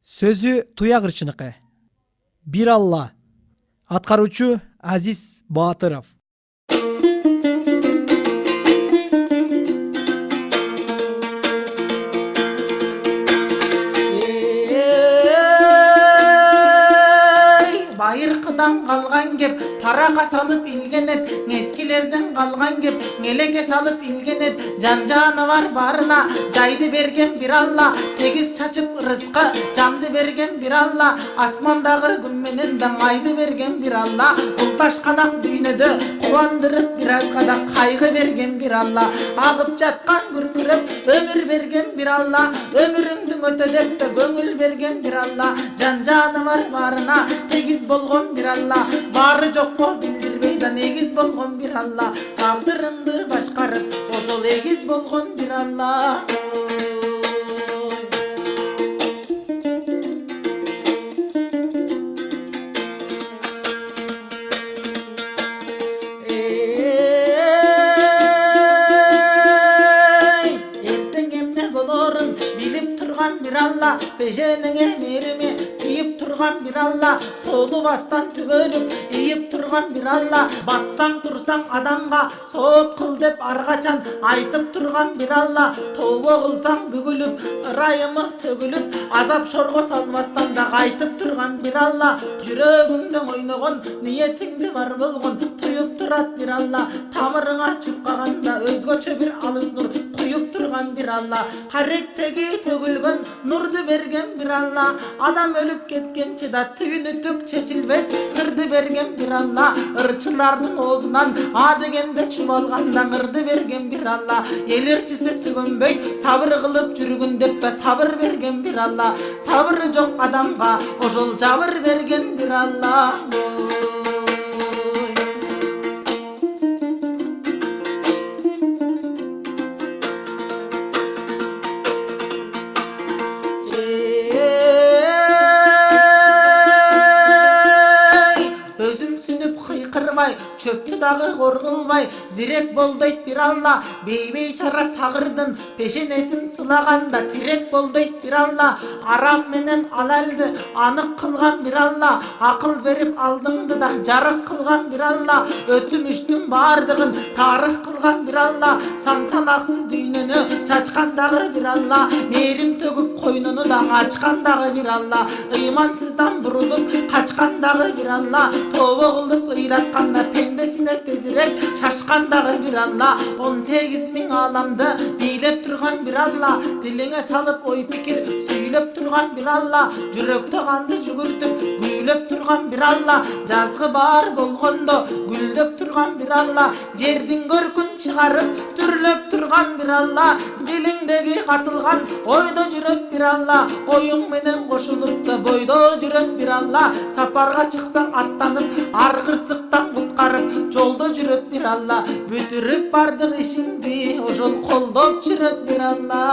Сөзү Туя Кырчыныкы. Бир Алла. Аткаруучу Азиз Баатыров. Байыркыдан калган кеп парага салып илгенет, эскилерден калган кеп мелеке салып илгенет. Жан-жаны бар барына жайды берген бир Алла, тегиз чачып рызкы жанды берген бир Алла, асмандагы күн менен айды берген бир Алла, улташканак дүйнөдө кубандырып бир азга да кайгы берген бир Алла, агып жаткан күркүрөп өмүр берген бир Алла, өмүрүңдү өтө деп да көңүл берген бир Алла, жан-жаны бар барына тегиз болгон бир Алла, бары жокко билдирбей да негиз болгон бир Алла, тагдырыңды башкарып ошол эгиз болгон бир Алла. Эртең эмне болорун билип турган бир Алла, бежениңе мерими кийип турган бир Алла, соолу бастан түбөлүп ийип турган бир Алла, бассаң турсаң адамга сооп кыл деп аргачан айтып турган бир Алла, тообо кылсаң бүгүлүп ырайымы төгүлүп азап шорго салбастан да кайтып турган бир Алла, жүрөгүңдө ойногон ниетиңди бар болгон туюп турат бир Алла, тамырыңа чыккаганда өзгөчө бир алыс нур куюп турган бир Алла, каректеги төгүлгөн нурду берген бир Алла, адам өлүп кеткенче да түйүнү түк чечилбес сырды берген бир Алла, ырчылардын оозунан а дегенде чубалганда ырды берген бир Алла, элерчиси түгөнбөй сабыр кылып жүргүн деп да сабыр берген бир Алла, сабыры жок адамга ошол жабыр берген бир Алла. Çöktü dağı korkulmay, zirek bol deyt bir Alла, бейбейчара сагырдын пешенесин сылаганда тирек бол дейт bir Alла, арам менен алалды анык кылган bir Alла, акыл берип алдыңды да жарык кылган bir Alла, өтүмүштүн бардыгын тарых кылган bir Alла, сан санаксыз дүйнөнү чачкандагы bir Alла, мээрим төгүп койнуну да ачкандагы bir Alла, ыймансыздан бурулуп качкандагы bir Alла, тообо кылып ыйратканда пендесине тезирек шашкандагы bir Alла, 18 миң аламды бийлеп турган bir Alла, дилиңе салып ой пикир сүйлөп турган bir Alла, жүрөктө канды жүгүртүп күйлөп турган bir Alла, жазгы бар болгондо гүлдөп турган bir Alла, жердин көркүн чыгарып түрлөп турган bir Alла, дилиңдеги катылган ойдо жүрөт bir Alла, оюң менен кошулуп да бойдо жүрөт bir Alла, сапарга чыксаң аттанып ар кырсыктан куткарып жолдо жүрөт bir Alла, бүтүрүп бардык ишиңди ошол колдоп жүрөт bir Alла.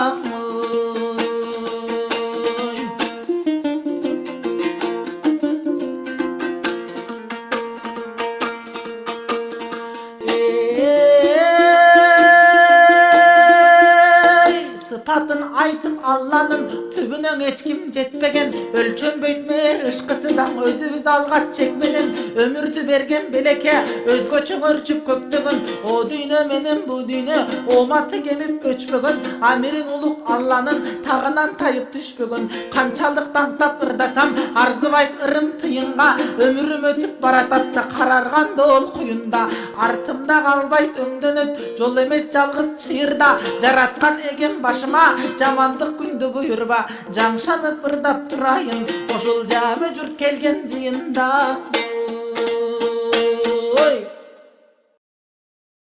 Sıfatın айтып Алланын түбүнөн эч ким жетпеген, өлчөнбөйт мээр ышкысыдан өзүбүз алгач чекмеден, өмүрдү берген белеке өзгөчө өрчүп көктөгөн, о дүйнө менен бу дүйнө ооматы кемип өчпөгөн, амириң улук Алланын тагынан тайып түшпөгөн, канчалык таңтап ырдасам арзыбайт ырым тыйынга, өмүрүм өтүп баратат да карарганда ол куюнда, артымда калбайт өңдөнөт жол эмес жалгыз чыйырда, жараткан эген башыма жамандык күндү буйрба, жаңшанып ырдап турайын ошол жамы журт келген жыйында.